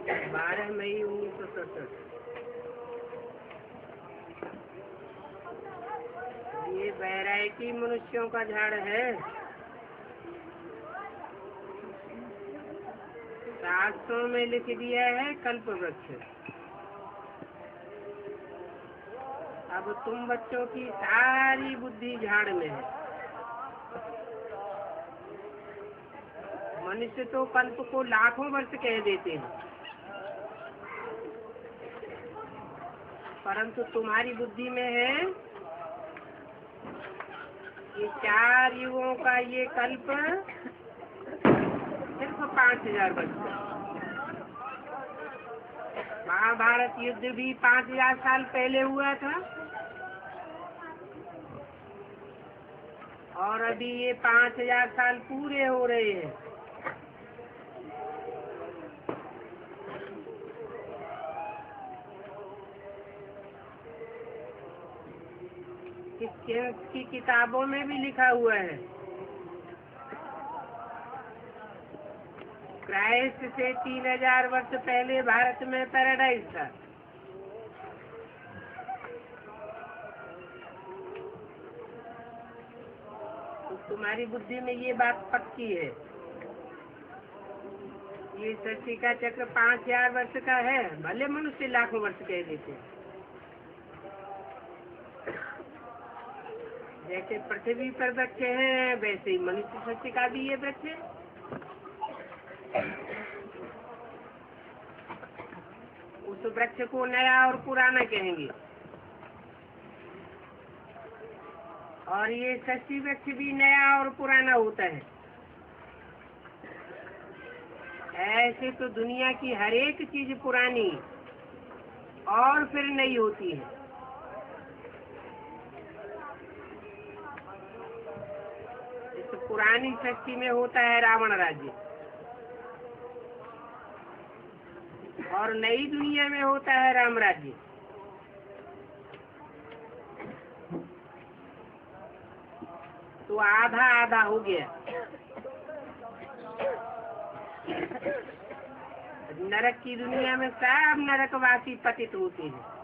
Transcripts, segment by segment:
12 मई 1967। ये वैरायटी मनुष्यों का झाड़ है। 700 में लिख दिया है कल्प वृक्ष। अब तुम बच्चों की सारी बुद्धि झाड़ में है। मनुष्य तो कल्प को लाखों वर्ष कह देते हैं, परंतु तुम्हारी बुद्धि में है ये 4 युगों का ये कल्प सिर्फ 5000 वर्ष का। महाभारत युद्ध भी 5000 साल पहले हुआ था, और अभी ये 5000 साल पूरे हो रहे हैं। की किताबों में भी लिखा हुआ है, क्राइस्ट से 3000 वर्ष पहले भारत में पैराडाइज था। तो तुम्हारी बुद्धि में ये बात पक्की है, ये सृष्टि का चक्र 5000 वर्ष का है, भले मनुष्य लाखों वर्ष कह देते हैं। जैसे पृथ्वी पर वृक्ष है, वैसे ही मनुष्य सृष्टि का भी ये वृक्ष है। उस वृक्ष को नया और पुराना कहेंगे, और ये सृष्टि वृक्ष भी नया और पुराना होता है। ऐसे तो दुनिया की हर एक चीज पुरानी और फिर नई होती है। इस पुरानी सृष्टि में होता है रावण राज्य, और नई दुनिया में होता है राम राज्य। तो आधा आधा हो गया। नरक की दुनिया में सब नरकवासी पतित होते हैं।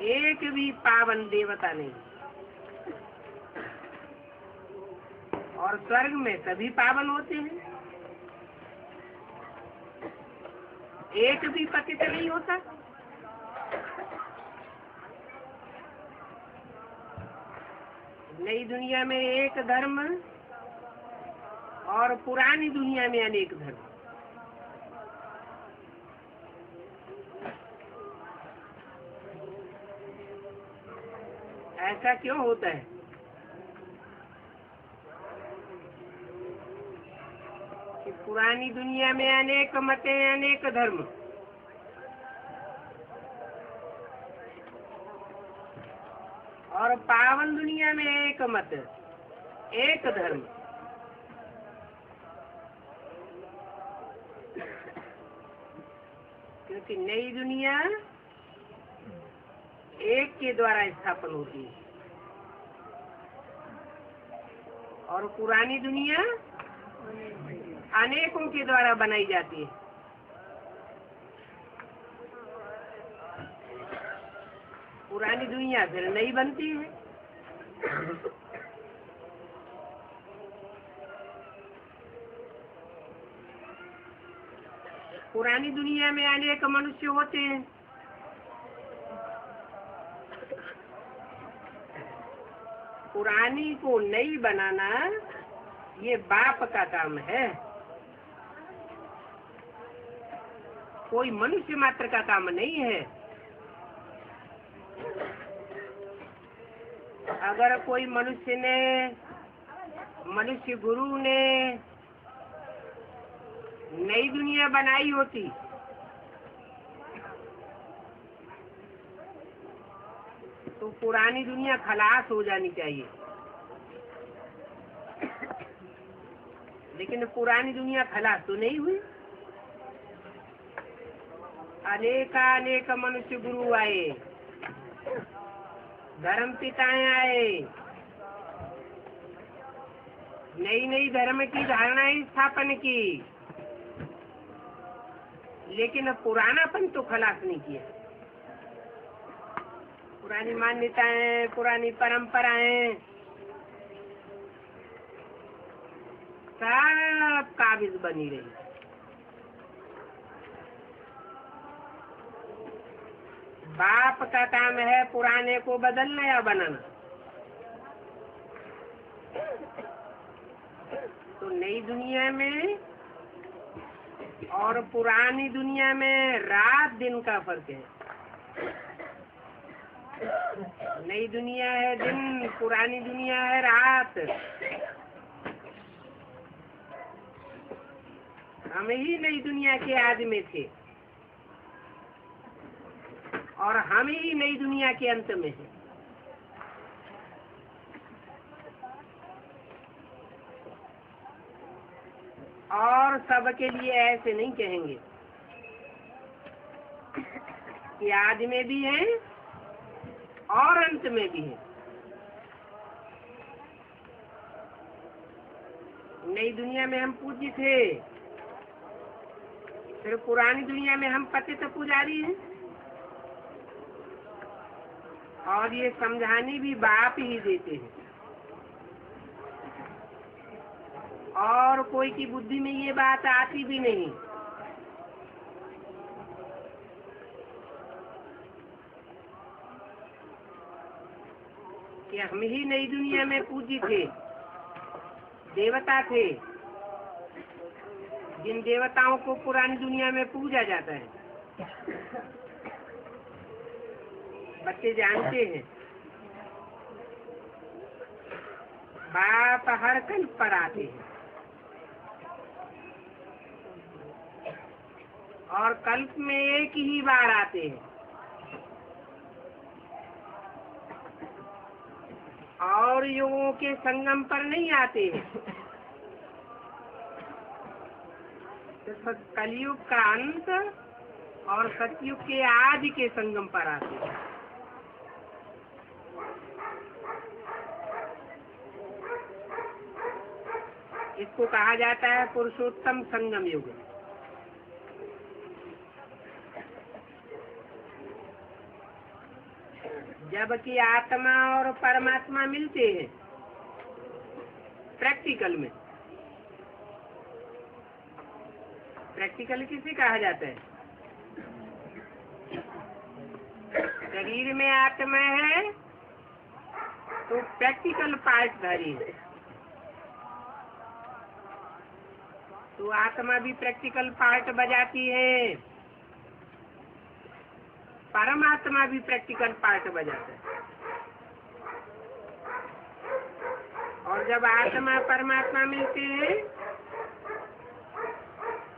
एक भी पावन देवता नहीं, और स्वर्ग में सभी पावन होते हैं, एक भी पतित नहीं होता। नई दुनिया में एक धर्म और पुरानी दुनिया में अनेक धर्म। ऐसा क्यों होता है? कि पुरानी दुनिया में अनेक मत, अनेक धर्म, और पावन दुनिया में एक मत, एक धर्म। क्योंकि नई दुनिया एक के द्वारा स्थापन होती है, और पुरानी दुनिया अनेकों के द्वारा बनाई जाती है। पुरानी दुनिया फिर नई बनती है। पुरानी दुनिया में अनेक मनुष्य होते हैं, पुरानी को नई बनाना ये बाप का काम है, कोई मनुष्य मात्र का काम नहीं है। अगर कोई मनुष्य ने, मनुष्य गुरु ने नई दुनिया बनाई होती तो पुरानी दुनिया खलास हो जानी चाहिए, लेकिन पुरानी दुनिया खलास तो नहीं हुई। अनेक मनुष्य गुरु आए, धर्म पिताएं आए, नई नई धर्म की धारणाएं स्थापन की, लेकिन अब पुरानापन तो खलास नहीं किया। पुरानी मान्यताएं, पुरानी परंपराएं सब काबिज बनी रही। बाप का काम है पुराने को बदलना या बनाना। तो नई दुनिया में और पुरानी दुनिया में रात दिन का फर्क है। नई दुनिया है दिन, पुरानी दुनिया है रात। हम ही नई दुनिया के आदमी थे और हम ही नई दुनिया के अंत में हैं। और सबके लिए ऐसे नहीं कहेंगे कि आज में भी हैं और अंत में भी हैं। नई दुनिया में हम पूज्य थे, फिर पुरानी दुनिया में हम पतित पुजारी हैं। और ये समझाने भी बाप ही देते हैं, और कोई की बुद्धि में ये बात आती भी नहीं। कि हम ही नई दुनिया में पूज्य थे, देवता थे, जिन देवताओं को पुरानी दुनिया में पूजा जाता है। बच्चे जानते हैं बाप हर कल्प पर आते हैं और कल्प में एक ही बार आते हैं, और युगों के संगम पर नहीं आते हैं। तो कलयुग का अंत और सतयुग के आदि के संगम पर आते हैं। इसको कहा जाता है पुरुषोत्तम संगम युग। जबकि आत्मा और परमात्मा मिलते हैं प्रैक्टिकल में। प्रैक्टिकल किसे कहा जाता है? शरीर में आत्मा है तो प्रैक्टिकल पार्ट धारी है। तो आत्मा भी प्रैक्टिकल पार्ट बजाती है, परमात्मा भी प्रैक्टिकल पार्ट बजाता है। और जब आत्मा परमात्मा मिलते हैं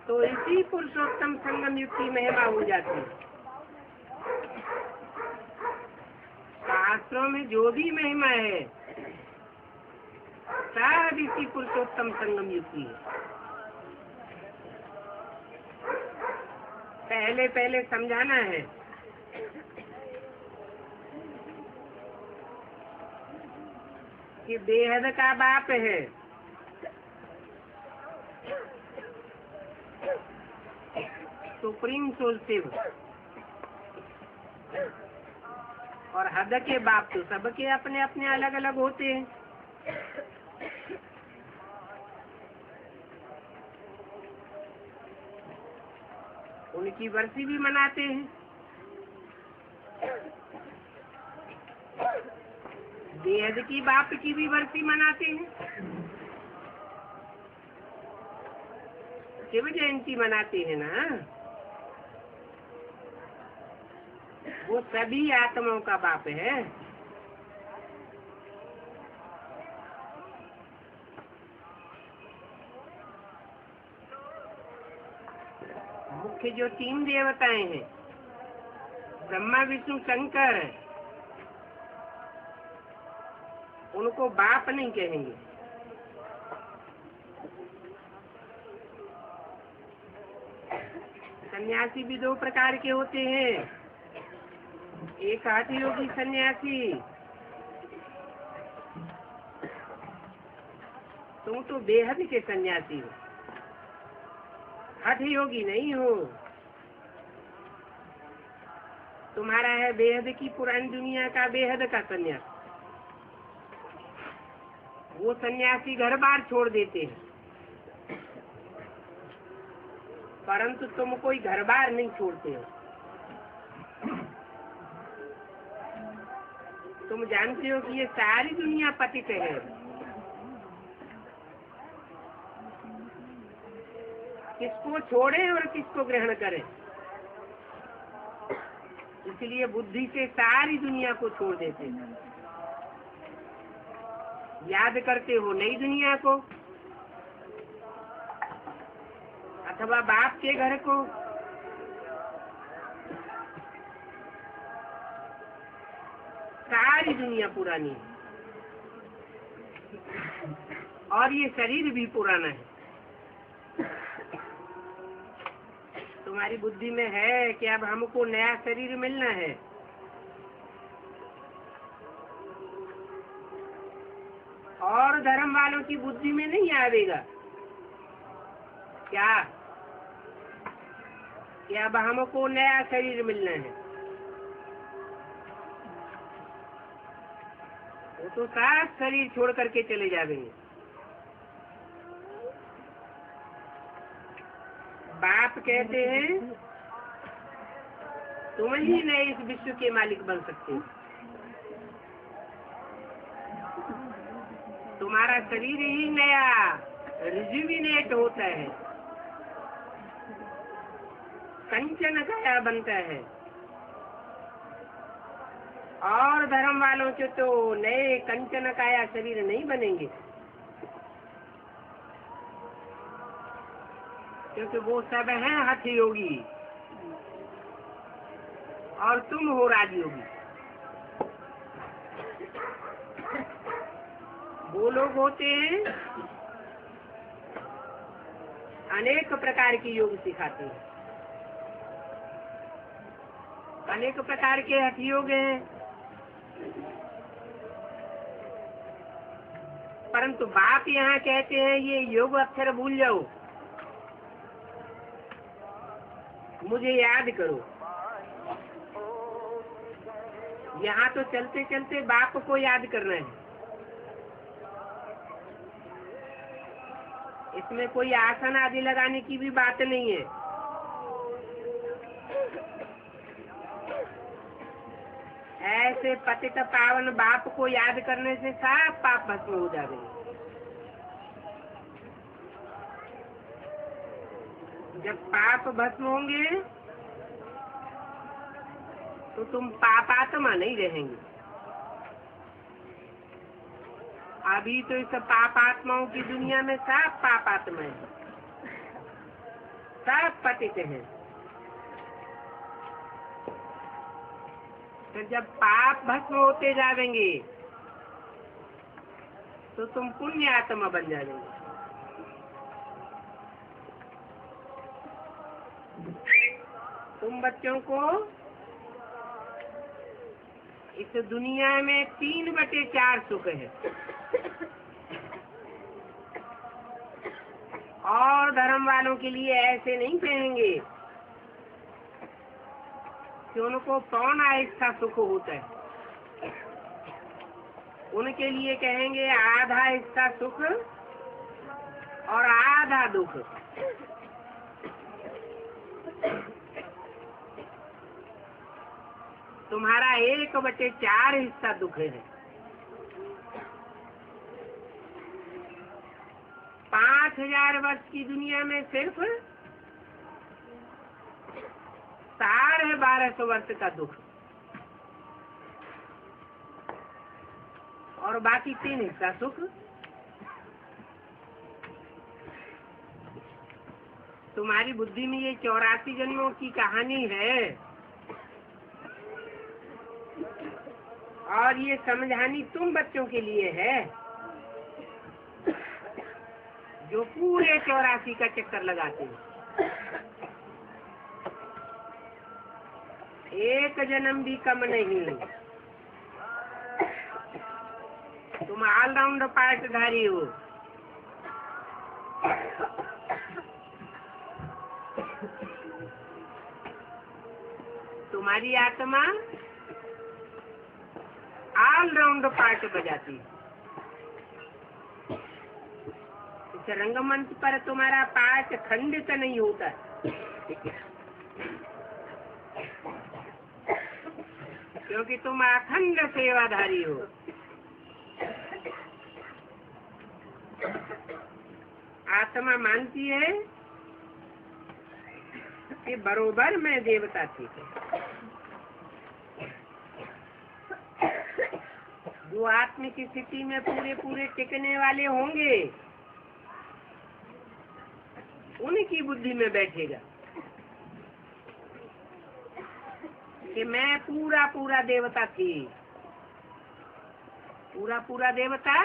तो इसी पुरुषोत्तम संगम युग की महिमा हो जाती है। शास्त्रों में जो भी महिमा है सब इसी पुरुषोत्तम संगम युग की है। पहले पहले समझाना है कि बेहद का बाप है, सुप्रीम सोल शिव, और हद के बाप तो सबके अपने अपने अलग अलग होते हैं। उनकी बरसी भी मनाते हैं। बेहद की बाप की भी बरसी मनाते हैं, शिव जयंती मनाते हैं ना। वो सभी आत्माओं का बाप है। मुख्य जो 3 देवताएं हैं, ब्रह्मा विष्णु शंकर, उनको बाप नहीं कहेंगे। सन्यासी भी 2 प्रकार के होते हैं। एक हठ योगी सन्यासी, तो तुम तो बेहद के सन्यासी हो, हठ योगी नहीं हो। तुम्हारा है बेहद की पुरानी दुनिया का बेहद का सन्यास। वो सन्यासी घर बार छोड़ देते हैं, परंतु तुम कोई घर बार नहीं छोड़ते हो। तुम जानते हो कि ये सारी दुनिया पतित है, किसको छोड़े और किसको ग्रहण करें। इसलिए बुद्धि से सारी दुनिया को छोड़ देते हैं। याद करते हो नई दुनिया को अथवा बाप के घर को, सारी दुनिया पुरानी है और ये शरीर भी पुराना है। तुम्हारी बुद्धि में है कि अब हमको नया शरीर मिलना है, और धर्म वालों की बुद्धि में नहीं आवेगा क्या कि अब हमको नया शरीर मिलना है। वो तो सात शरीर छोड़ करके चले जाएंगे। बाप कहते हैं तुम ही नए इस विश्व के मालिक बन सकते हो। तुम्हारा शरीर ही नया रिजुविनेट होता है, कंचन काया बनता है। और धर्म वालों के तो नए कंचन काया शरीर नहीं बनेंगे, क्योंकि वो सब हैं हठ योगी और तुम हो राजयोगी। वो लोग होते हैं अनेक प्रकार की योग सिखाते हैं, अनेक प्रकार के हठ योग हैं, परंतु बाप यहाँ कहते हैं ये योग अक्षर भूल जाओ, मुझे याद करो। यहाँ तो चलते चलते बाप को याद करना है। इसमें कोई आसन आदि लगाने की भी बात नहीं है। ऐसे पतित पावन बाप को याद करने से सब पाप भस्म हो जाएंगे। जब पाप भस्म होंगे तो तुम पापात्मा नहीं रहेंगे। अभी तो इस पापात्माओं की दुनिया में सब पापात्मा है, सब पतित हैं। तो जब पाप भस्म होते जाएंगे तो तुम पुण्य आत्मा बन जाएंगे। तुम बच्चों को इस दुनिया में 3/4 सुख है, और धर्म वालों के लिए ऐसे नहीं कहेंगे कि उनको पौना हिस्सा सुख होता है। उनके लिए कहेंगे आधा हिस्सा सुख और आधा दुख। तुम्हारा 1/4 हिस्सा दुख है। 5000 वर्ष की दुनिया में सिर्फ 1250 वर्ष का दुख, और बाकी 3 हिस्सा सुख। तुम्हारी बुद्धि में ये 84 जन्मों की कहानी है, और ये समझानी तुम बच्चों के लिए है जो पूरे 84 का चक्कर लगाते हैं। एक जन्म भी कम नहीं। तुम ऑलराउंड पार्टधारी हो, तुम्हारी आत्मा ऑलराउंड पार्ट बजाती है। इस रंगमंच पर तुम्हारा पार्ट खंडित नहीं होता, क्योंकि तुम अखंड सेवाधारी हो। आत्मा मानती है कि बरोबर मैं देवता थी। जो आत्मिक स्थिति में पूरे पूरे टिकने वाले होंगे उनकी बुद्धि में बैठेगा कि मैं पूरा पूरा देवता थी। पूरा पूरा देवता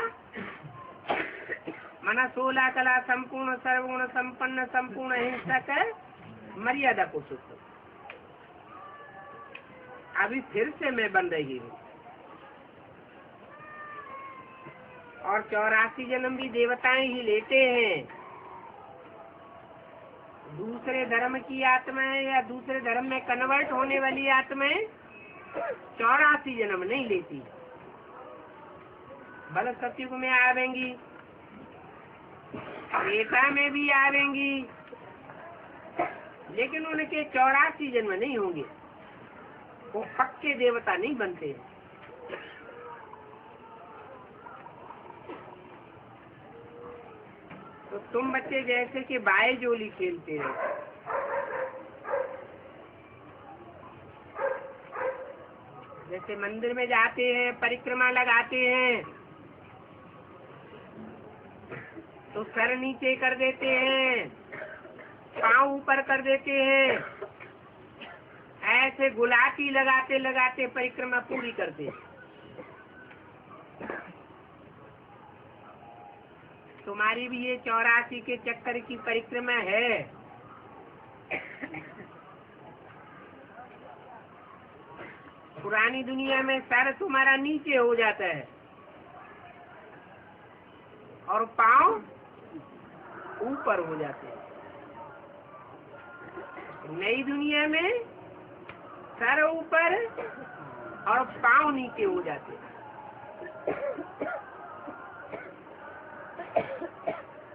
मना 16 कला संपूर्ण सर्वगुण संपन्न संपूर्ण हिंसक मर्यादा पुरुषोत्तम। अभी फिर से मैं बन रही हूँ और 84 जन्म भी देवताएं ही लेते हैं। दूसरे धर्म की आत्माएं या दूसरे धर्म में कन्वर्ट होने वाली आत्माएं 84 जन्म नहीं लेती। बल सतयुग में आवेंगी, त्रेता में भी आवेंगी, लेकिन उनके 84 जन्म नहीं होंगे। वो पक्के देवता नहीं बनते। तो तुम बच्चे जैसे कि बाय जोली खेलते हो, जैसे मंदिर में जाते हैं, परिक्रमा लगाते हैं, तो सर नीचे कर देते हैं, पांव ऊपर कर देते हैं, ऐसे गुलाटी लगाते लगाते परिक्रमा पूरी करते हैं। तुम्हारी भी ये 84 के चक्कर की परिक्रमा है। पुरानी दुनिया में सर तुम्हारा नीचे हो जाता है और पांव ऊपर हो जाते हैं। नई दुनिया में सर ऊपर और पांव नीचे हो जाते हैं।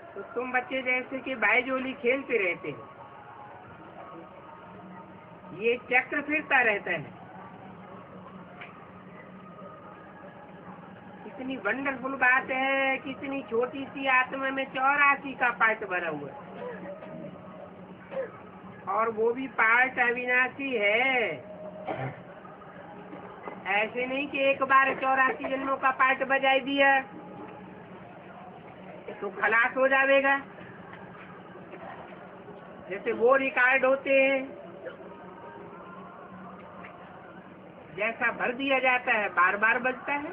तो तुम बच्चे जैसे कि बायजोली खेलते रहते हैं, ये चक्र फिरता रहता है। कितनी वंडरफुल बात है, कितनी छोटी सी आत्मा में 84 का पार्ट भरा हुआ है, और वो भी पार्ट अविनाशी है। ऐसे नहीं कि एक बार 84 जन्मों का पार्ट बजाई दिया तो खलास हो जाएगा। जैसे वो रिकॉर्ड होते हैं, जैसा भर दिया जाता है बार बार बजता है,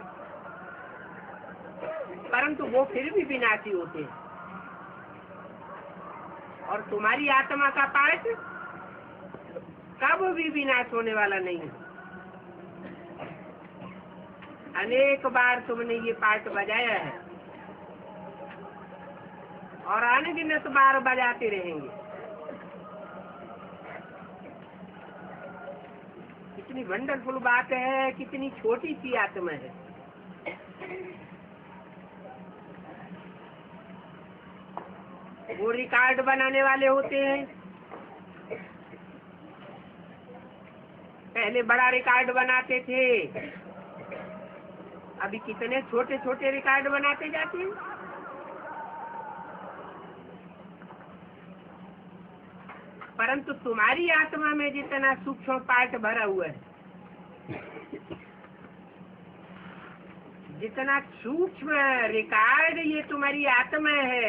परंतु वो फिर भी विनाशी होते हैं। और तुम्हारी आत्मा का पार्ट कब भी विनाश होने वाला नहीं है। अनेक बार तुमने ये पार्ट बजाया है और अनगिनत बार बजाते रहेंगे। कितनी वंडरफुल बात है, कितनी छोटी सी आत्मा है। वो रिकॉर्ड बनाने वाले होते हैं। पहले बड़ा रिकॉर्ड बनाते थे, अभी कितने छोटे छोटे रिकॉर्ड बनाते जाते हैं। परंतु तुम्हारी आत्मा में जितना सूक्ष्म पार्ट भरा हुआ है, जितना सूक्ष्म रिकॉर्ड ये तुम्हारी आत्मा है,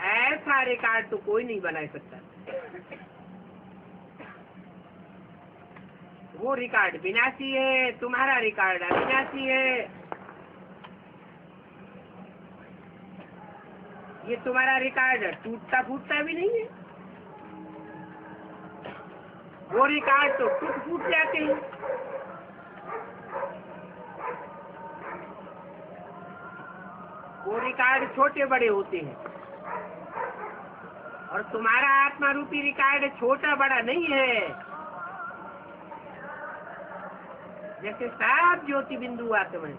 ऐसा रिकॉर्ड तो कोई नहीं बना सकता। वो रिकॉर्ड विनाशी है, तुम्हारा रिकॉर्ड अविनाशी है। ये तुम्हारा रिकॉर्ड टूटता फूटता भी नहीं है। वो रिकॉर्ड तो टूट फूट जाते हैं। वो रिकॉर्ड छोटे बड़े होते हैं, और तुम्हारा आत्मा रूपी रिकॉर्ड छोटा बड़ा नहीं है। जैसे सब ज्योति बिंदु आत्मा है।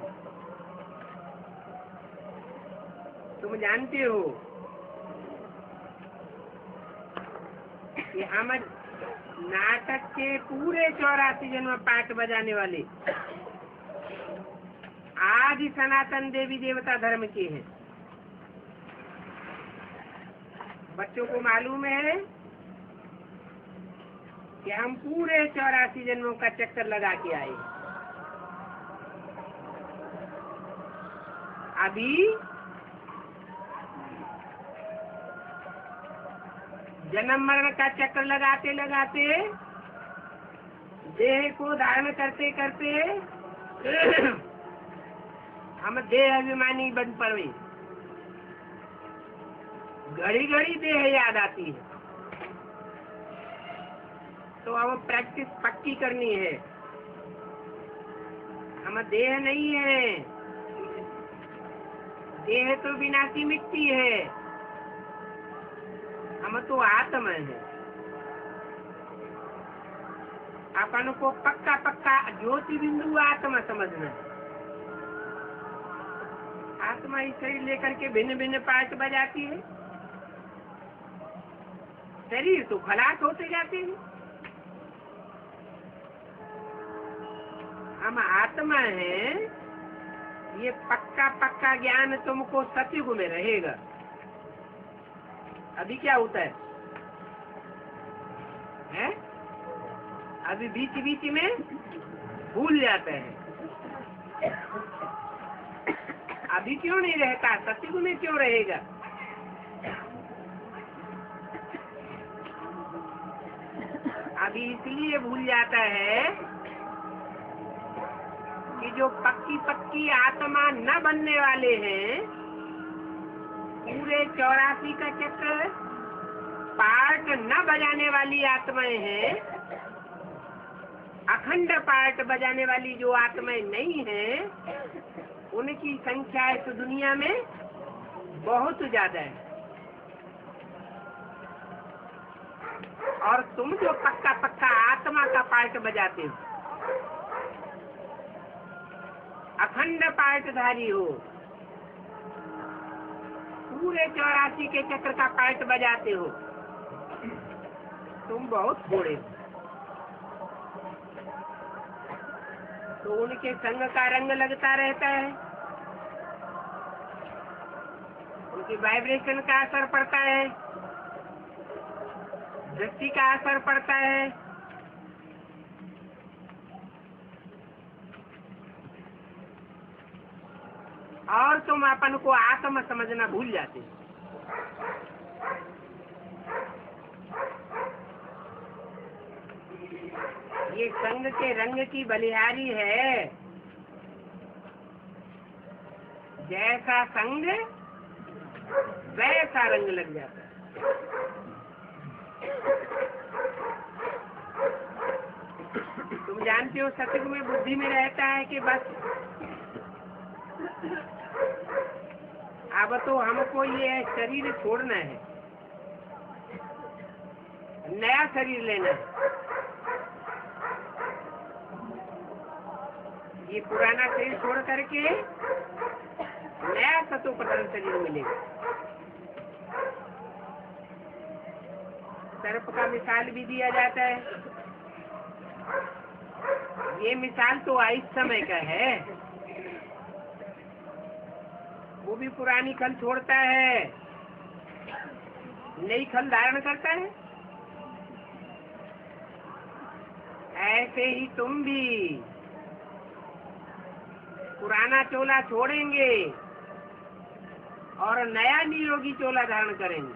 तुम जानते हो कि हम नाटक के पूरे 84 जन्म पाठ बजाने वाले आदि सनातन देवी देवता धर्म के हैं। बच्चों को मालूम है कि हम पूरे 84 जन्मों का चक्कर लगा के आए। अभी जन्म मरण का चक्कर लगाते लगाते देह को धारण करते करते हम देह अभिमानी बन पड़े। घड़ी घड़ी देह याद आती है, तो अब प्रैक्टिस पक्की करनी है। हम देह नहीं है, देह तो विनाशी मिट्टी है, हम तो आत्मा है। अपन को पक्का पक्का ज्योति बिंदु आत्मा समझना है। आत्मा इस शरीर लेकर के भिन्न भिन्न पार्ट बजाती है, शरीर तो खलास होते जाते हैं। हम आत्मा है, ये पक्का पक्का ज्ञान तुमको सतयुग में रहेगा। अभी क्या होता है? अभी बीच बीच में भूल जाता है। अभी क्यों नहीं रहता? सतयुग में क्यों रहेगा? अभी इसलिए भूल जाता है कि जो पक्की पक्की आत्मा न बनने वाले हैं, पूरे 84 का चक्कर पार्ट न बजाने वाली आत्माएं हैं, अखंड पार्ट बजाने वाली जो आत्माएं नहीं हैं, उनकी संख्या इस दुनिया में बहुत ज्यादा है। और तुम जो पक्का पक्का आत्मा का पार्ट बजाते हो, अखंड पार्टधारी हो, पूरे 84 के चक्र का पार्ट बजाते हो, तुम बहुत थोड़े हो। तो उनके संग का रंग लगता रहता है, उनकी वाइब्रेशन का असर पड़ता है, दृष्टि का असर पड़ता है। और तुम अपन को आत्मा समझना भूल जाते हो। ये संग के रंग की बलिहारी है। जैसा संग वैसा रंग लग जाता है। तुम जानते हो सतयुग में बुद्धि में रहता है कि बस अब तो हमको ये शरीर छोड़ना है, नया शरीर लेना है। ये पुराना शरीर छोड़ करके नया सतो प्रधान शरीर मिलेगा। सर्प का मिसाल भी दिया जाता है। ये मिसाल तो इस समय का है, वो भी पुरानी खल छोड़ता है, नई खल धारण करता है। ऐसे ही तुम भी पुराना चोला छोड़ेंगे और नया निरोगी चोला धारण करेंगे।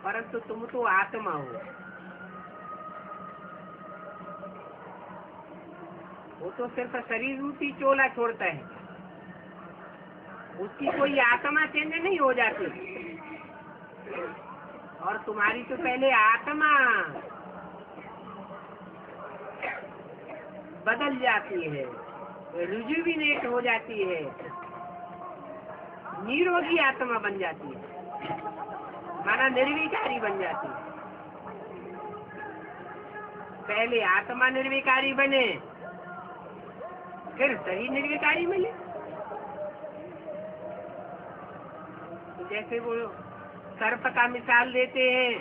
परंतु तुम तो आत्मा हो, वो तो सिर्फ शरीर रूपी चोला छोड़ता है, उसकी कोई आत्मा चेंज नहीं हो जाती। और तुम्हारी तो पहले आत्मा बदल जाती है, रिजुविनेट हो जाती है, निरोगी आत्मा बन जाती है, माना निर्विकारी बन जाती है। पहले आत्मा निर्विकारी बने, फिर शरीर निर्विकारी मिले। तो जैसे वो सर्प का मिसाल देते हैं,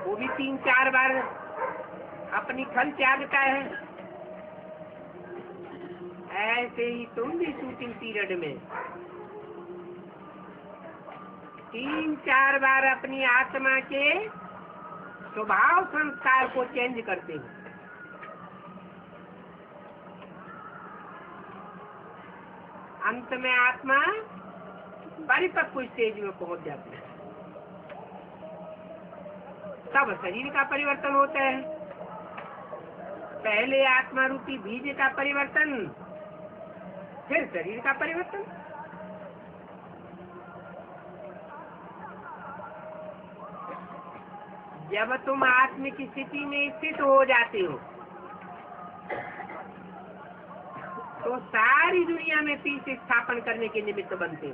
वो भी 3-4 बार अपनी खल त्यागता है, ऐसे ही तुम भी शूटिंग पीरियड में 3-4 बार अपनी आत्मा के स्वभाव संस्कार को चेंज करते हो। अंत में आत्मा परिपक्व स्टेज में पहुंच जाती है, तब शरीर का परिवर्तन होता है। पहले आत्मा रूपी बीज का परिवर्तन, फिर शरीर का परिवर्तन। जब तुम आत्मिक स्थिति में स्थित हो जाते हो तो सारी दुनिया में पीस स्थापन करने के निमित्त बनते हो।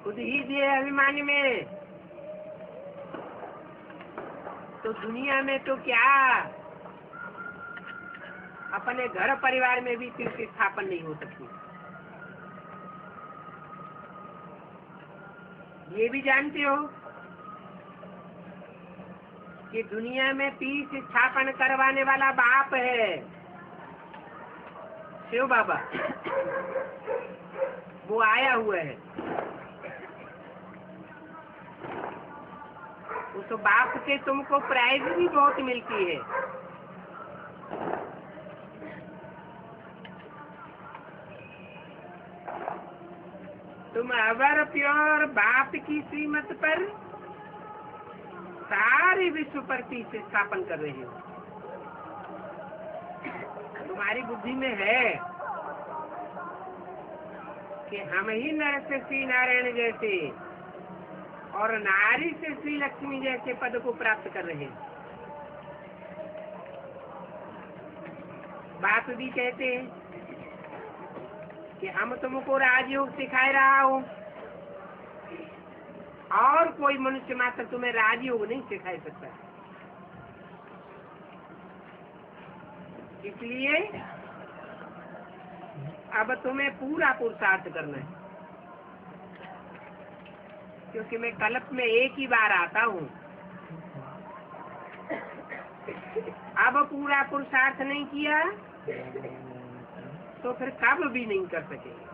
खुद ही देह अभिमानी में तो दुनिया में तो क्या, अपने घर परिवार में भी पीस स्थापन नहीं हो सकती। ये भी जानते हो कि दुनिया में पीस स्थापन करवाने वाला बाप है शिव बाबा, वो आया हुआ है। उस बाप से तुमको प्राइज भी बहुत मिलती है। तुम अवर प्योर बाप की श्रीमत पर सारे विश्व पर पीस स्थापन कर रहे हो। तुम्हारी बुद्धि में है कि हम ही नर से श्री नारायण जैसे और नारी से श्री लक्ष्मी जैसे पद को प्राप्त कर रहे हैं। बाप भी कहते हैं कि हम तुमको राजयोग सिखा रहा हूँ, और कोई मनुष्य मात्र तुम्हें राजयोग नहीं सिखा सकता। इसलिए अब तुम्हें पूरा पुरुषार्थ करना है, क्योंकि मैं कल्प में एक ही बार आता हूँ। अब पूरा पुरुषार्थ नहीं किया तो फिर कब भी नहीं कर सकेंगे।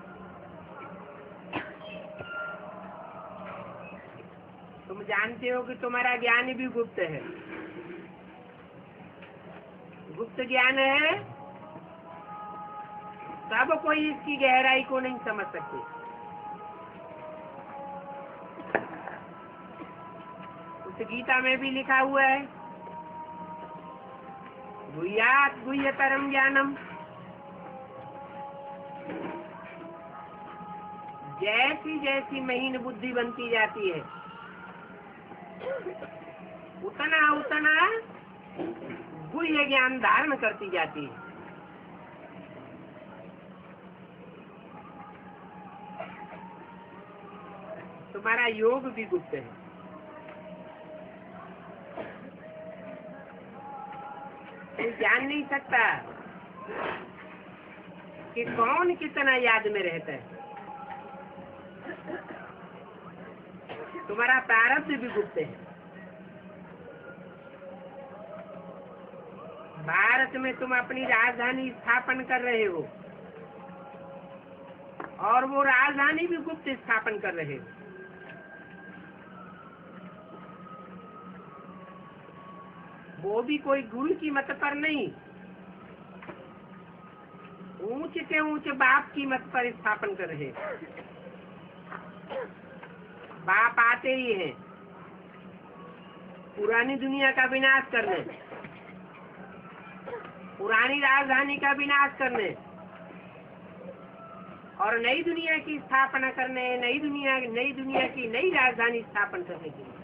तुम जानते हो कि तुम्हारा ज्ञान भी गुप्त है। गुप्त ज्ञान है, सब कोई इसकी गहराई को नहीं समझ सकते। उस गीता में भी लिखा हुआ है, गुह्यात् गुह्यतरम ज्ञानम। जैसी जैसी महीन बुद्धि बनती जाती है, उतना उतना गुह्य ज्ञान धारण करती जाती है। तुम्हारा योग भी गुप्त है। कोई जान नहीं सकता कि कौन कितना याद में रहता है। तुम्हारा प्रारब्ध भी गुप्त है। भारत में तुम अपनी राजधानी स्थापन कर रहे हो, और वो राजधानी भी गुप्त स्थापन कर रहे हो। वो भी कोई गुरु की मत पर नहीं, ऊंचे से ऊंचे बाप की मत पर स्थापन कर रहे। बाप आते ही हैं पुरानी दुनिया का विनाश करने, पुरानी राजधानी का विनाश करने और नई दुनिया की स्थापना करने, नई दुनिया की नई राजधानी स्थापन करने के लिए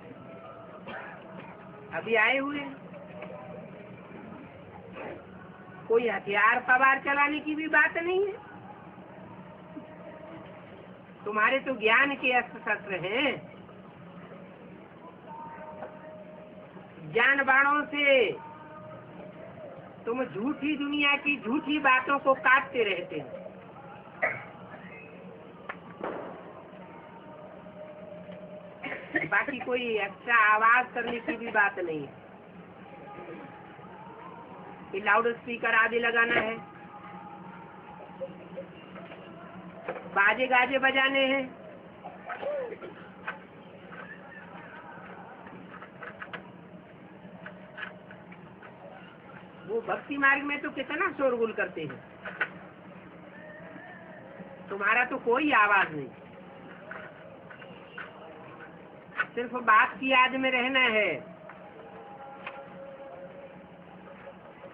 अभी आए हुए हैं। कोई हथियार सवार चलाने की भी बात नहीं है। तुम्हारे तो ज्ञान के अस्त्र शस्त्र हैं। ज्ञान बाणों से तुम झूठी दुनिया की झूठी बातों को काटते रहते हो। बाकी कोई एक्स्ट्रा आवाज करने की भी बात नहीं है कि लाउड स्पीकर आदि लगाना है, बाजे गाजे बजाने हैं। वो भक्ति मार्ग में तो कितना शोरगुल करते हैं, तुम्हारा तो कोई आवाज नहीं। सिर्फ बात की याद में रहना है,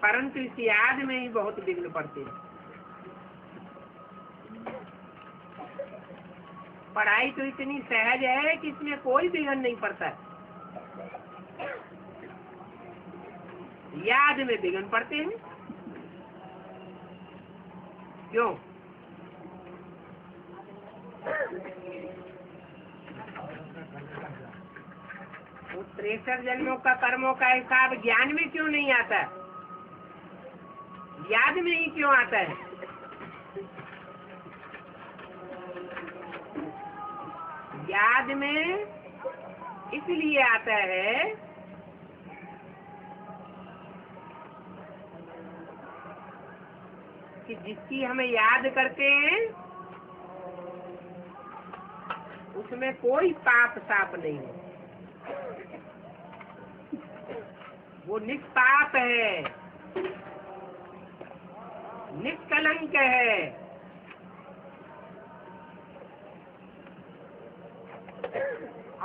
परंतु इस याद में ही बहुत विघ्न पड़ते हैं। पढ़ाई तो इतनी सहज है कि इसमें कोई विघ्न नहीं पड़ता, याद में विघ्न पड़ते हैं। क्यों? वो 63 जन्मों का कर्मों का हिसाब ज्ञान में क्यों नहीं आता, याद में ही क्यों आता है? याद में इसलिए आता है कि जिसकी हमें याद करते हैं उसमें कोई पाप साप नहीं है, वो निष्पाप है, निष्कलंक है।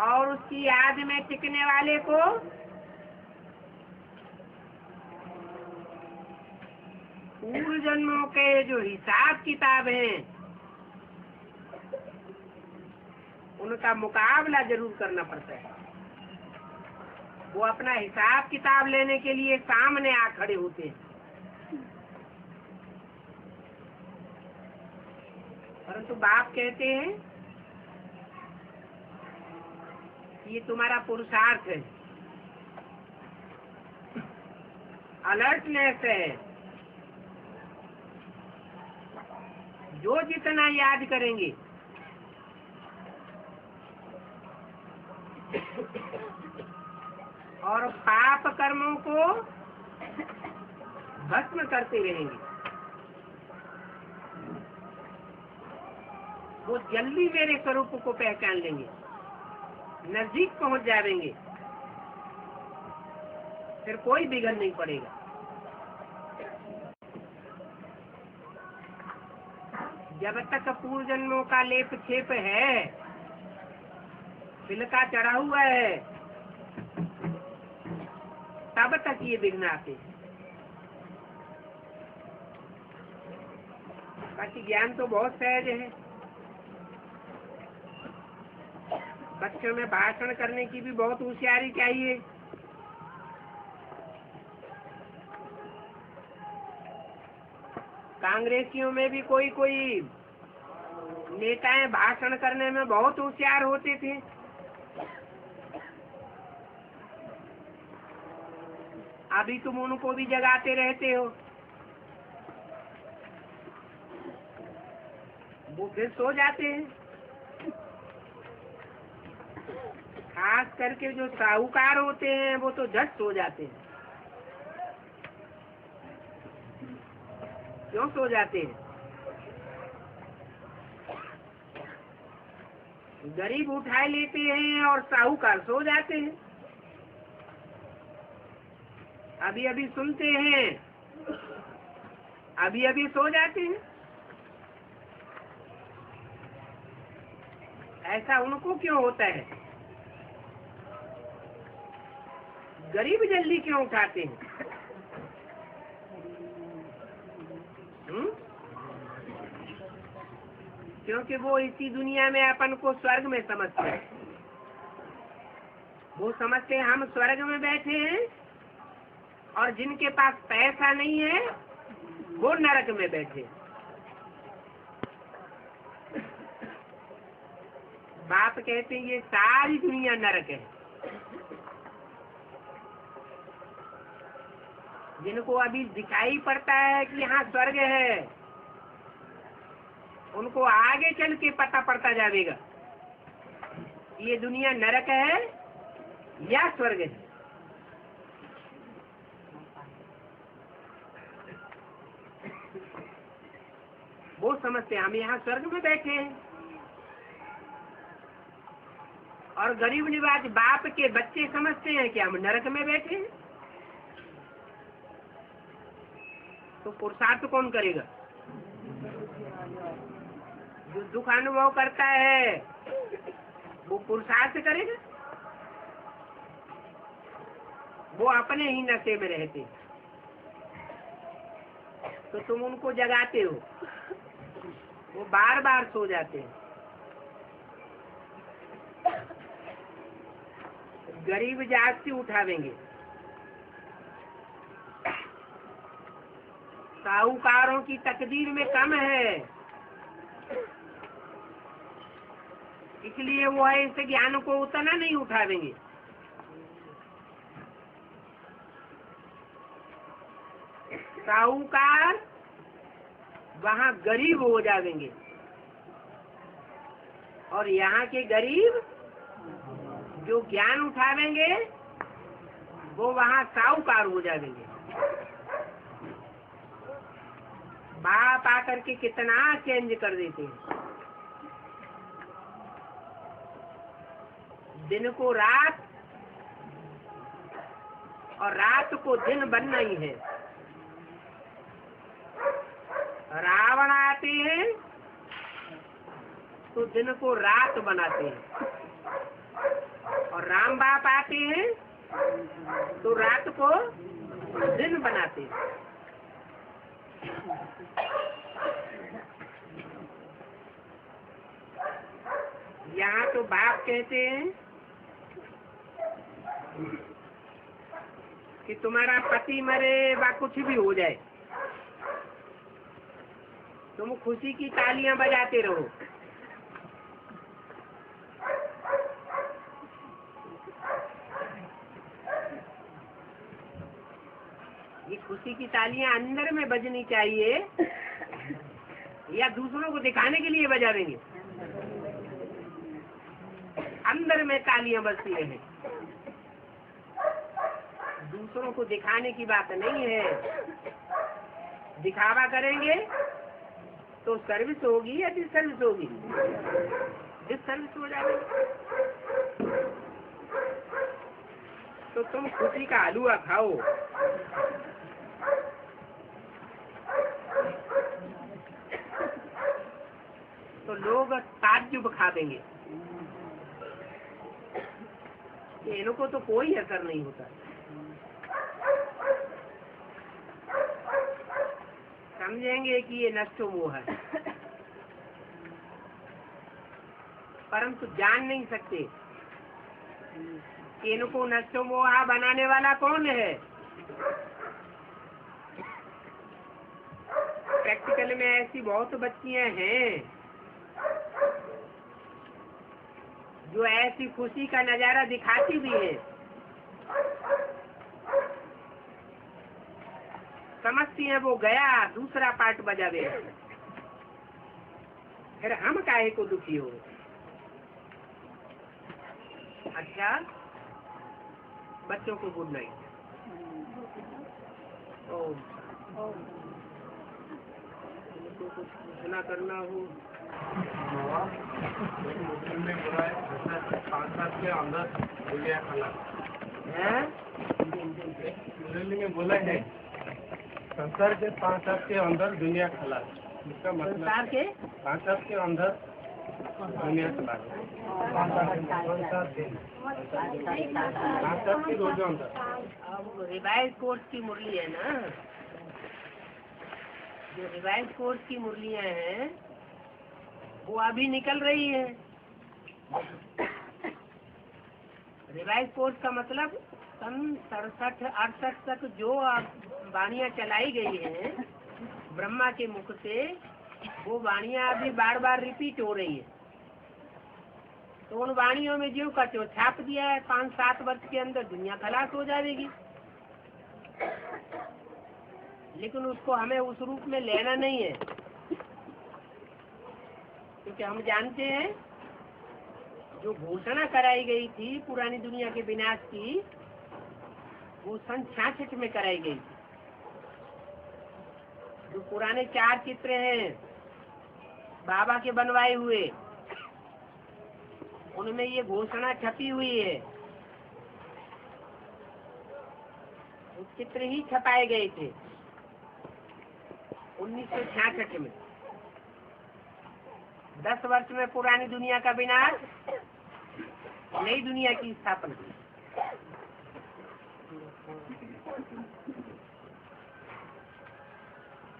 और उसकी याद में टिकने वाले को पूर्व जन्मों के जो हिसाब किताब हैं उनका मुकाबला जरूर करना पड़ता है। वो अपना हिसाब किताब लेने के लिए सामने आ खड़े होते हैं, परंतु बाप कहते हैं ये तुम्हारा पुरुषार्थ है, अलर्टनेस है। जो जितना याद करेंगे और पाप कर्मों को भस्म करते रहेंगे, वो जल्दी मेरे स्वरूप को पहचान लेंगे, नजदीक पहुंच जाएंगे, फिर कोई बिगड़ नहीं पड़ेगा। जब तक पूर्व जन्मों का लेप छेप है, तिलका चढ़ा हुआ है, तब तक ये विघ्न आते हैं। बाकी ज्ञान तो बहुत सहज है। बच्चों में भाषण करने की भी बहुत होशियारी चाहिए। कांग्रेसियों में भी कोई कोई नेताएं भाषण करने में बहुत होशियार होते थे। अभी तुम उनको भी जगाते रहते हो, वो फिर सो जाते हैं। खास करके जो साहूकार होते हैं वो तो झट सो जाते हैं। क्यों सो जाते हैं? गरीब उठाए लेते हैं और साहूकार सो जाते हैं। अभी अभी सुनते हैं, अभी अभी सो जाते हैं। ऐसा उनको क्यों होता है? गरीब जल्दी क्यों उठाते हैं? क्योंकि वो इसी दुनिया में अपन को स्वर्ग में समझते हैं। वो समझते हैं हम स्वर्ग में बैठे हैं, और जिनके पास पैसा नहीं है वो नरक में बैठे। बाप कहते हैं ये सारी दुनिया नरक है। जिनको अभी दिखाई पड़ता है कि यहाँ स्वर्ग है, उनको आगे चल के पता पड़ता जाएगा ये दुनिया नरक है या स्वर्ग है। वो समझते हैं हम यहाँ स्वर्ग में बैठे हैं, और गरीब निवाज बाप के बच्चे समझते हैं कि हम नरक में बैठे हैं। तो पुरुषार्थ कौन करेगा? जो दुख अनुभव करता है वो पुरुषार्थ करेगा। वो अपने ही नशे में रहते हैं, तो तुम उनको जगाते हो, वो बार बार सो जाते हैं। गरीब जात से उठावेंगे, साहूकारों की तकदीर में कम है, इसलिए वो ऐसे ज्ञान को उतना नहीं उठावेंगे। साहूकार वहाँ गरीब हो जाएंगे, और यहाँ के गरीब जो ज्ञान उठावेंगे वो वहाँ साहूकार हो जाएंगे। बाप आकर के कितना चेंज कर देते हैं। दिन को रात और रात को दिन बनना ही है। रावण आते हैं तो दिन को रात बनाते हैं, और राम बाप आते हैं तो रात को दिन बनाते हैं। यहाँ तो बाप कहते हैं कि तुम्हारा पति मरे व कुछ भी हो जाए, तुम खुशी की तालियां बजाते रहो। ये खुशी की तालियां अंदर में बजनी चाहिए या दूसरों को दिखाने के लिए बजा देंगे? अंदर में तालियां बजती रहे, दूसरों को दिखाने की बात नहीं है। दिखावा करेंगे तो सर्विस होगी या डिसर्विस होगी? डिसर्विस हो जाएगी। तो तुम खुशी का हलवा खाओ, तो लोग ताज्जुब खा देंगे। इनको तो कोई असर नहीं होता। समझेंगे कि ये नष्टो मोह है, परंतु जान नहीं सकते कि इनको नष्टो मोह बनाने वाला कौन है। प्रैक्टिकल में ऐसी बहुत बच्चियां हैं जो ऐसी खुशी का नजारा दिखाती भी है, समझती है वो गया, दूसरा पार्ट बजा दे। फिर हम काहे को दुखी हो। अच्छा, बच्चों को गुड नाइट। उनको कुछ पूछना करना हो। में बोला है 5 साल के अंदर दुनिया खला है, में बोला है संसार के 5 साल के अंदर दुनिया खला। इसका मतलब संसार के 5 साल के अंदर दुनिया खला। 5 साल के रोजों अंदर। अब रिवाइज कोर्स की मुरली है ना, जो रिवाइज कोर्स की मुरलियां हैं वो अभी निकल रही है। रिवाइज कोर्स का मतलब सन 67-68 तक जो वाणियां चलाई गई हैं ब्रह्मा के मुख से, वो वाणियां अभी बार बार रिपीट हो रही है। तो उन वाणियों में ज्यों का त्यों छाप दिया है, 5-7 वर्ष के अंदर दुनिया खलास हो जाएगी। लेकिन उसको हमें उस रूप में लेना नहीं है, क्योंकि हम जानते हैं जो घोषणा कराई गई थी पुरानी दुनिया के विनाश की, वो सन 66 में कराई गई थी। जो पुराने 4 चित्र हैं बाबा के बनवाए हुए, उनमें ये घोषणा छपी हुई है। वो चित्र ही छपाए गए थे 1966 में। 10 वर्ष में पुरानी दुनिया का विनाश, नई दुनिया की स्थापना।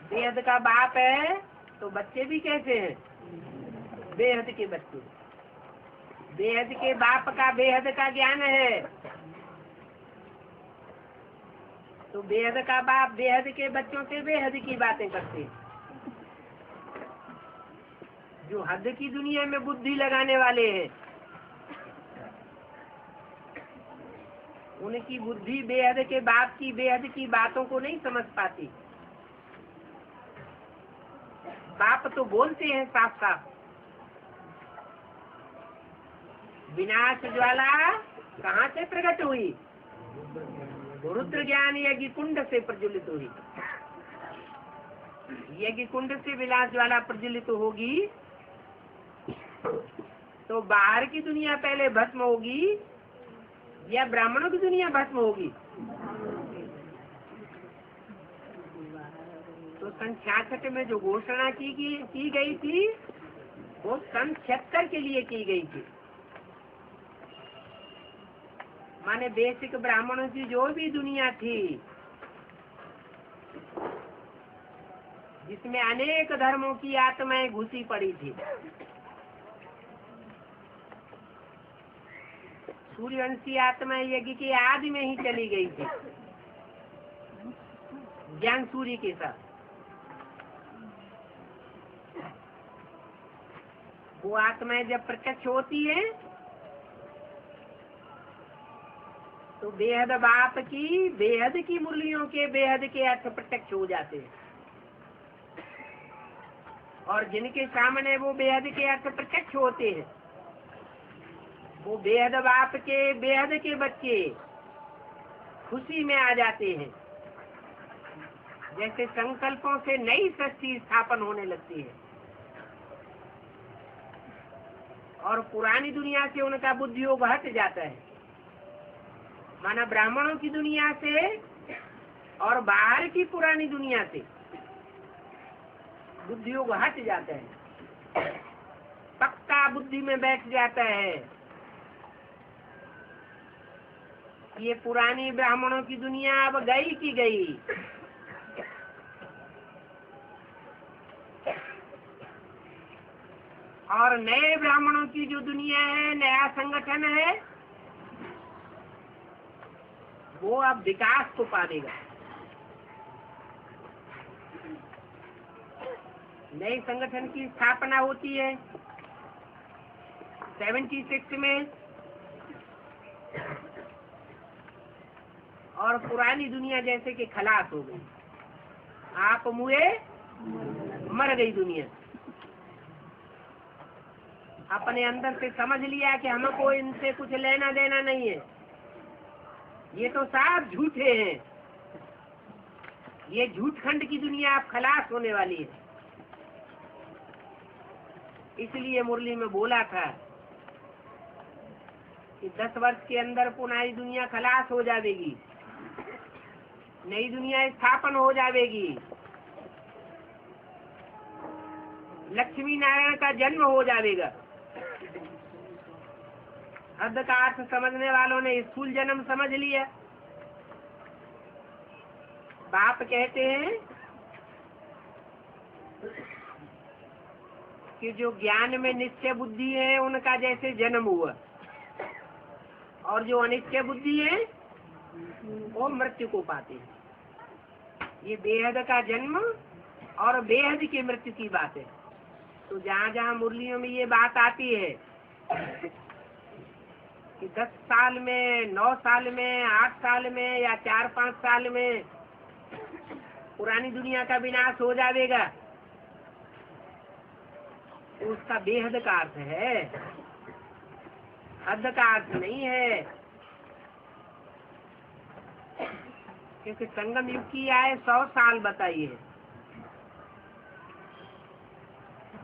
बेहद का बाप है तो बच्चे भी कैसे हैं? बेहद के बच्चे। बेहद के बाप का बेहद का ज्ञान है, तो बेहद का बाप बेहद के बच्चों से बेहद की बातें करते हैं। जो हद की दुनिया में बुद्धि लगाने वाले हैं, उनकी बुद्धि बेहद के बाप की बेहद की बातों को नहीं समझ पाती। बाप तो बोलते हैं साफ साफ, विनाश ज्वाला कहाँ से प्रकट हुई? रुद्र ज्ञान यज्ञ कुंड से प्रज्वलित हुई। यज्ञ कुंड से विनाश ज्वाला प्रज्वलित होगी तो बाहर की दुनिया पहले भस्म होगी या ब्राह्मणों की दुनिया भस्म होगी? तो सन 66 में जो घोषणा की गई थी वो सन 76 के लिए की गई थी। माने बेसिक ब्राह्मणों की जो भी दुनिया थी, जिसमें अनेक धर्मों की आत्माएं घुसी पड़ी थी। सूर्यवंशी आत्माएं यज्ञ के आदि में ही चली गई थी, ज्ञान सूर्य के साथ। वो आत्माएं जब प्रत्यक्ष होती है तो बेहद बाप की बेहद की मुरलियों के बेहद के अर्थ प्रत्यक्ष हो जाते हैं, और जिनके सामने वो बेहद के अर्थ प्रत्यक्ष होते हैं, वो बेहद बाप के बेहद के बच्चे खुशी में आ जाते हैं। जैसे संकल्पों से नई सृष्टि स्थापन होने लगती है, और पुरानी दुनिया से उनका बुद्धियोग हट जाता है। माना ब्राह्मणों की दुनिया से और बाहर की पुरानी दुनिया से बुद्धियोग हट जाता है, पक्का बुद्धि में बैठ जाता है। ये पुरानी ब्राह्मणों की दुनिया अब गई की गई, और नए ब्राह्मणों की जो दुनिया है, नया संगठन है, वो अब विकास को पाएगा। नए संगठन की स्थापना होती है 76 में, और पुरानी दुनिया जैसे कि खलास हो गई। आप मुए मर गई दुनिया। अपने अंदर से समझ लिया कि हमको इनसे कुछ लेना देना नहीं है, ये तो साफ झूठे हैं। ये झूठखंड की दुनिया आप खलास होने वाली है। इसलिए मुरली में बोला था कि 10 वर्ष के अंदर पुरानी दुनिया खलास हो जाएगी, नई दुनिया स्थापन हो जाएगी, लक्ष्मी नारायण का जन्म हो जाएगा। अर्ध का अर्थ समझने वालों ने स्थूल जन्म समझ लिया। बाप कहते हैं कि जो ज्ञान में निश्चय बुद्धि है उनका जैसे जन्म हुआ, और जो अनिश्चय बुद्धि है वो मृत्यु को पाते हैं। ये बेहद का जन्म और बेहद की मृत्यु की बात है। तो जहाँ जहाँ मुरलियों में ये बात आती है कि 10 साल में, 9 साल में, 8 साल में या 4-5 साल में पुरानी दुनिया का विनाश हो जाएगा, तो उसका बेहद का अर्थ है, हद का अर्थ नहीं है। क्योंकि संगम युग की आय 100 साल बताइए,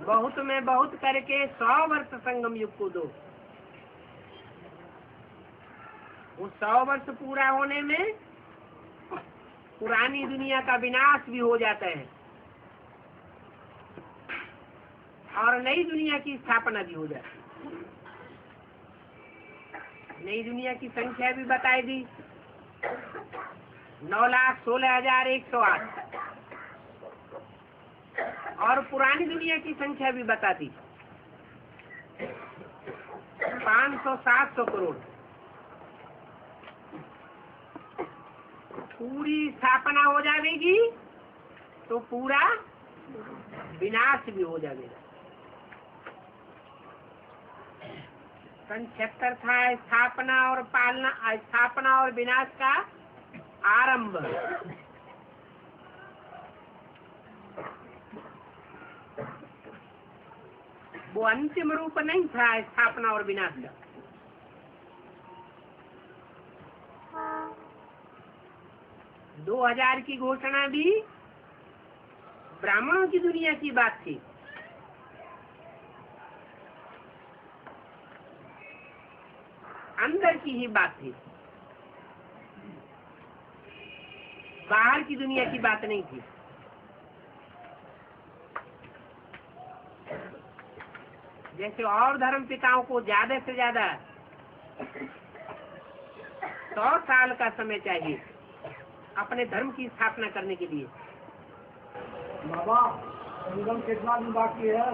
बहुत में बहुत करके 100 वर्ष संगम युग को दो। वो 100 वर्ष पूरा होने में पुरानी दुनिया का विनाश भी हो जाता है और नई दुनिया की स्थापना भी हो जाती है। नई दुनिया की संख्या भी बताई दी, 9,16,108, और पुरानी दुनिया की संख्या भी बता दी, 500-700 करोड़। पूरी स्थापना हो जाएगी तो पूरा विनाश भी हो जाएगा। सन 76 था स्थापना और पालना, स्थापना और विनाश का आरंभ। वो अंतिम रूप नहीं था स्थापना और विनाश का। हाँ। 2000 की घोषणा भी ब्राह्मणों की दुनिया की बात थी। अंदर की ही बात थी, बाहर की दुनिया की बात नहीं थी। जैसे और धर्म पिताओं को ज्यादा से ज्यादा 100 साल का समय चाहिए अपने धर्म की स्थापना करने के लिए। बाबा संगम कितना दिन बाकी है?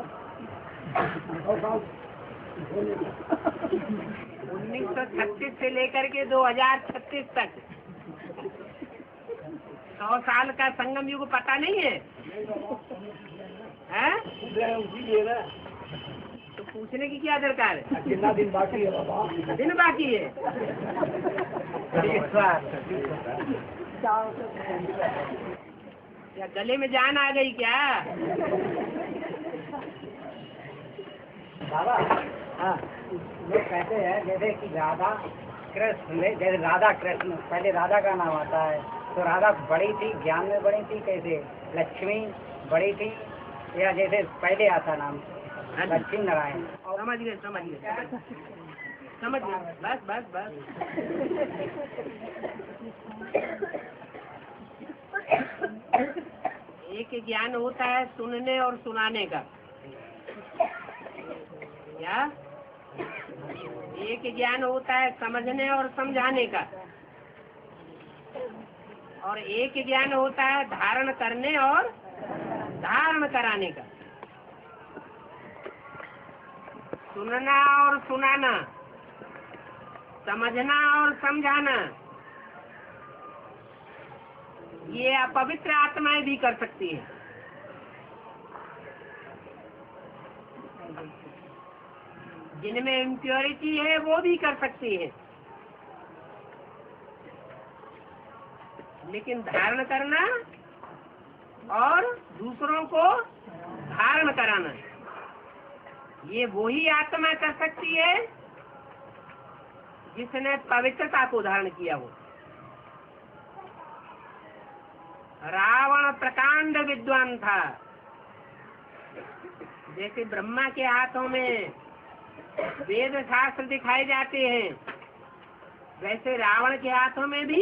1936 से लेकर के 2036 तक 100 साल का संगम युग पता नहीं है, हैं? तो पूछने की क्या दरकार है? कितना दिन बाकी है बाबा? दिन बाकी है। क्या गले में जान आ गई क्या? बाबा हाँ, लोग कहते हैं जैसे कि राधा कृष्ण, जैसे राधा कृष्ण, पहले राधा का नाम आता है, तो राधा बड़ी थी, ज्ञान में बड़ी थी, कैसे लक्ष्मी बड़ी थी, या जैसे पहले आता नाम लक्ष्मी नारायण? समझ गए, समझ गए, समझ गए, बस बस बस। एक ज्ञान होता है सुनने और सुनाने का, क्या? एक ज्ञान होता है समझने और समझाने का, और एक ज्ञान होता है धारण करने और धारण कराने का। सुनना और सुनाना, समझना और समझाना, ये अपवित्र आत्माएं भी कर सकती है। जिनमें इम्प्योरिटी है वो भी कर सकती है, लेकिन धारण करना और दूसरों को धारण कराना, ये वही आत्मा कर सकती है जिसने पवित्रता को धारण किया हो। रावण प्रकांड विद्वान था। जैसे ब्रह्मा के हाथों में वेद शास्त्र दिखाए जाते हैं, वैसे रावण के हाथों में भी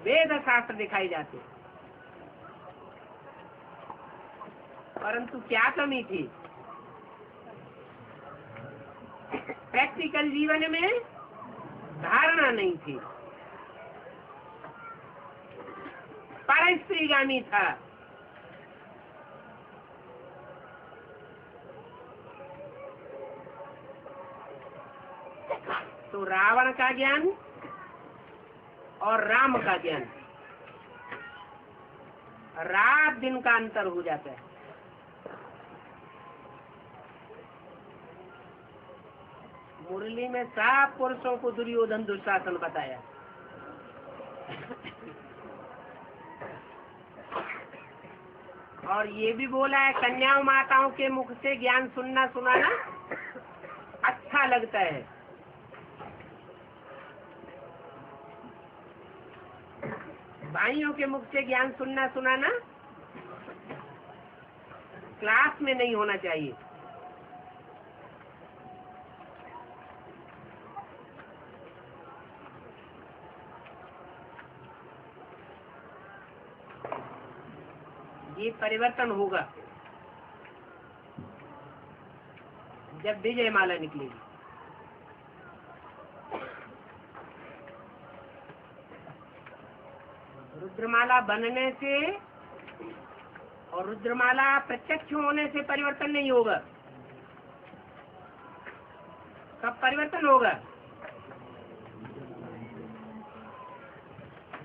वेद शास्त्र दिखाए जाते हैं। परंतु क्या कमी थी? प्रैक्टिकल जीवन में धारणा नहीं थी। पर स्त्रीगामी था। तो रावण का ज्ञान और राम का ज्ञान, रात दिन का अंतर हो जाता है। मुरली में सब पुरुषों को दुर्योधन दुशासन बताया। और ये भी बोला है कन्याओं माताओं के मुख से ज्ञान सुनना सुनाना अच्छा लगता है। भाइयों के मुख से ज्ञान सुनना सुनाना क्लास में नहीं होना चाहिए। ये परिवर्तन होगा जब विजय माला निकलेगी। रुद्रमाला बनने से और रुद्रमाला प्रत्यक्ष होने से परिवर्तन नहीं होगा। कब परिवर्तन होगा?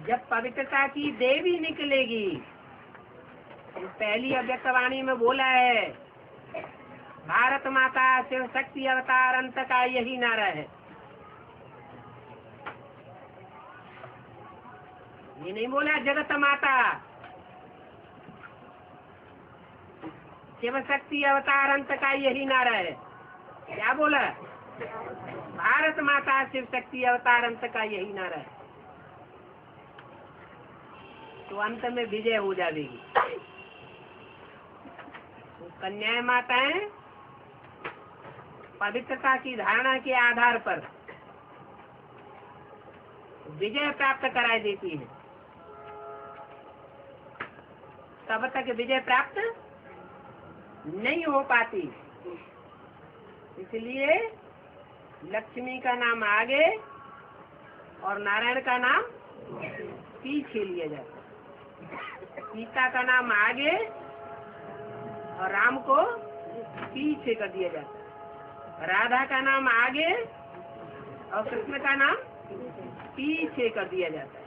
जब पवित्रता की देवी निकलेगी। पहली अव्यक्तवाणी में बोला है भारत माता शिव शक्ति अवतार अंत का यही नारा है। ये नहीं बोला जगत माता शिव शक्ति अवतार अंत का यही नारा है। क्या बोला? भारत माता शिव शक्ति अवतार अंत का यही नारा है। तो अंत में विजय हो जाएगी। कन्याएं माताएं पवित्रता की धारणा के आधार पर विजय प्राप्त कराए देती है। तब तक विजय प्राप्त नहीं हो पाती। इसलिए लक्ष्मी का नाम आगे और नारायण का नाम पीछे लिया जाता है। सीता का नाम आगे और राम को पीछे कर दिया जाता है। राधा का नाम आगे और कृष्ण का नाम पीछे कर दिया जाता है।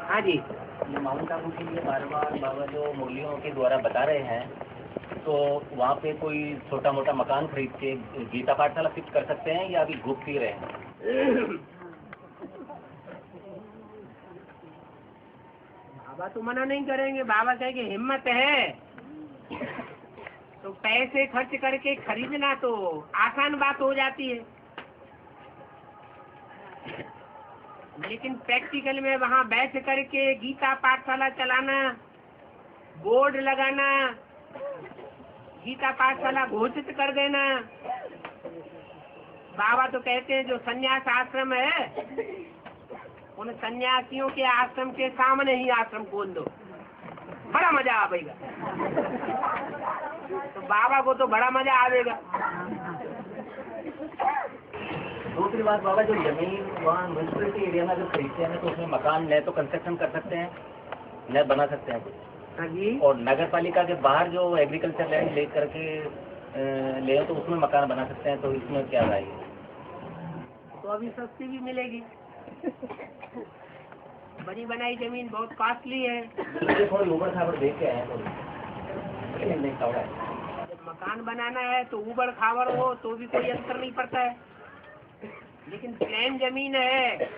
हाँ जी, ये माउंट आबू के लिए बार बार बाबा जो मुरलियों के द्वारा बता रहे हैं, तो वहाँ पे कोई छोटा मोटा मकान खरीद के गीता पाठशाला फिक्स कर सकते हैं या अभी घूप पी रहे हैं? बाबा तो मना नहीं करेंगे। बाबा कहेंगे हिम्मत है तो पैसे खर्च करके खरीदना तो आसान बात हो जाती है, लेकिन प्रैक्टिकल में वहाँ बैठ करके गीता पाठशाला चलाना, बोर्ड लगाना, गीता पाठशाला घोषित कर देना। बाबा तो कहते हैं जो सन्यास आश्रम है उन सन्यासियों के आश्रम के सामने ही आश्रम खोल दो, बड़ा मजा आएगा। तो बाबा को तो बड़ा मजा आएगा। दूसरी बात बाबा, जो जमीन वहाँ म्यूनसिपलिटी एरिया में अगर खरीदते हैं तो उसमें मकान नए तो कंस्ट्रक्शन कर सकते हैं, नए बना सकते हैं कुछ। हाँ जी। और नगर पालिका के बाहर जो एग्रीकल्चर लैंड ले करके ले तो उसमें मकान बना सकते हैं। तो इसमें क्या राय है? तो अभी सस्ती भी मिलेगी। बनी बनाई जमीन बहुत कॉस्टली है। थोड़ी ऊबड़ खाबड़ देख के आए नहीं है। जब मकान बनाना है तो ऊबड़ खाबड़ हो तो भी कोई अंतर नहीं पड़ता है, लेकिन प्लेन जमीन है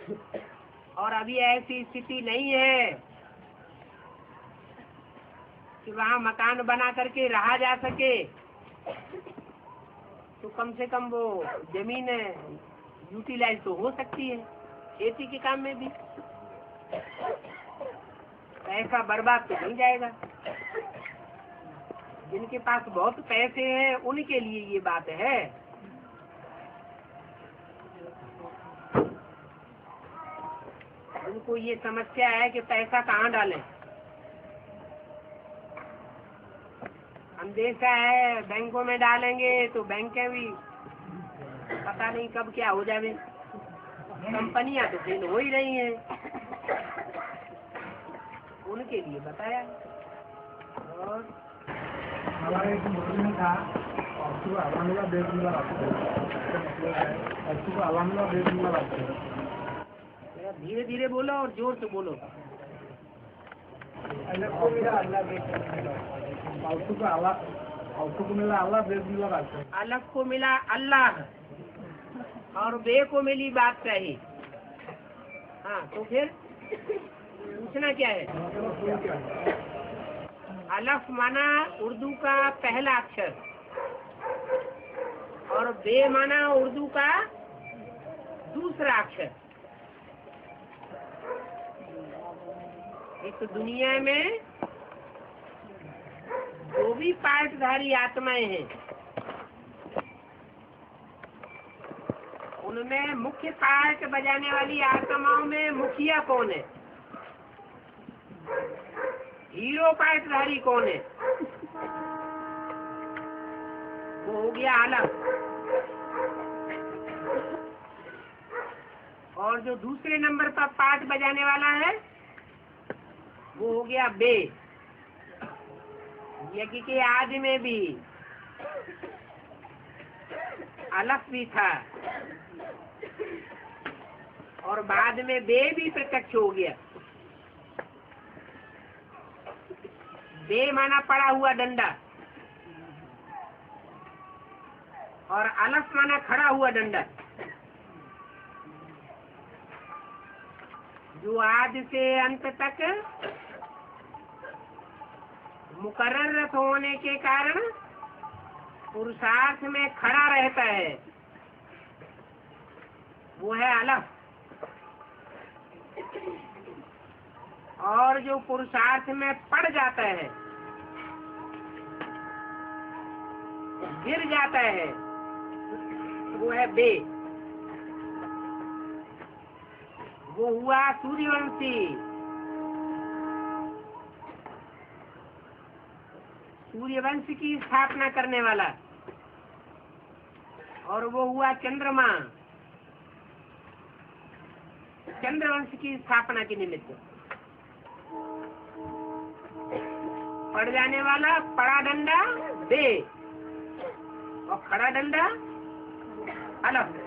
और अभी ऐसी स्थिति नहीं है कि वहाँ मकान बना करके रहा जा सके, तो कम से कम वो जमीन यूटिलाइज तो हो सकती है खेती के काम में भी। पैसा बर्बाद तो नहीं जाएगा। जिनके पास बहुत पैसे हैं उनके लिए ये बात है। उनको ये समस्या है कि पैसा कहाँ डालें। अंदेशा है बैंकों में डालेंगे तो बैंकें भी पता नहीं कब क्या हो जाए। कंपनियां तो फेल हो ही रही हैं। उनके लिए बताया। और हमारे एक मुरली में था और अलामुल्ला बेगुल्ला रखते हैं। धीरे धीरे बोलो और जोर से बोलो। को मिला अल्लाह, बेद मिला बादशाह। अलफ को मिला अल्लाह और बे को मिली बादशाही। हाँ, तो फिर पूछना क्या है? अलफ माना उर्दू का पहला अक्षर और बे माना उर्दू का दूसरा अक्षर। इस दुनिया में जो भी पार्टधारी आत्माएं हैं उनमें मुख्य पार्ट बजाने वाली आत्माओं में मुखिया कौन है? हीरो पार्टधारी कौन है? वो हो गया अलफ। और जो दूसरे नंबर पर पार्ट बजाने वाला है वो हो गया बे। यज्ञ के आदि में भी अलफ भी था और बाद में बे भी प्रत्यक्ष हो गया। बे माना पड़ा हुआ डंडा और अलफ माना खड़ा हुआ डंडा। जो आदि से अंत तक मुकर्रर होने के कारण पुरुषार्थ में खड़ा रहता है, वो है अलफ। और जो पुरुषार्थ में पड़ जाता है, गिर जाता है, वो है बे। वो हुआ सूर्यवंशी। सूर्यवंश की स्थापना करने वाला। और वो हुआ चंद्रमा, चंद्रवंश की स्थापना के निमित्त। पड़ जाने वाला पड़ा डंडा बे और खड़ा डंडा अलफ।